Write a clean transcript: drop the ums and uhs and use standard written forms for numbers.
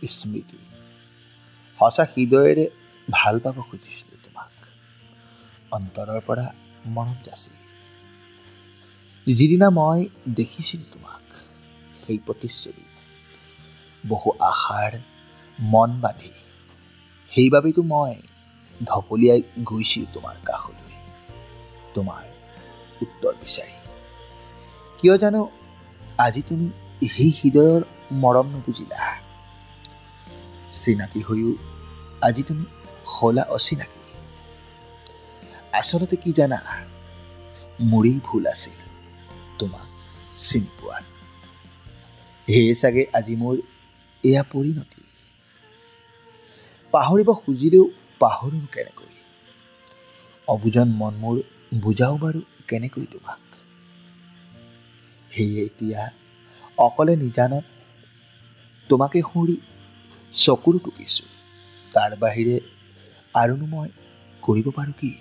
স্মৃতি। সঁচা হৃদয়েৰে ভাল পাব খুজিছিলোঁ তোমাক, অন্তৰৰ পৰা মনত যাচি। যিদিনা মই দেখিছিলোঁ তোমাক, সেই প্ৰতিচ্ছবি বহু আশাৰ মন বান্ধি, সেইবাবেতো মই ঢপলিয়াই গৈছিলোঁ তোমাৰ কাষলৈ, তোমাৰ উত্তৰ বিচাৰি। কিয় জানো আজি তুমি সেই হৃদয়ৰ মৰম নুবুজিলা। চিনাকি হৈও আজি তুমি হলা অচিনাকি। আচলতে কি জানা, মোৰেই ভুল আছিল তোমাক চিনি পোৱাত। সেয়ে চাগে আজি মোৰ এয়া পৰিণতি। পাহৰিব খুজিলেও পাহৰো কেনেকৈ, অবুজন মন মোৰ বুজাও বাৰু কেনেকৈ তোমাক। সেয়ে এতিয়া অকলে নিজানত তোমাকে সুৰি চকুৰো টুকিছোঁ। তাৰ বাহিৰে আৰুনো মই কৰিব পাৰোঁ কি?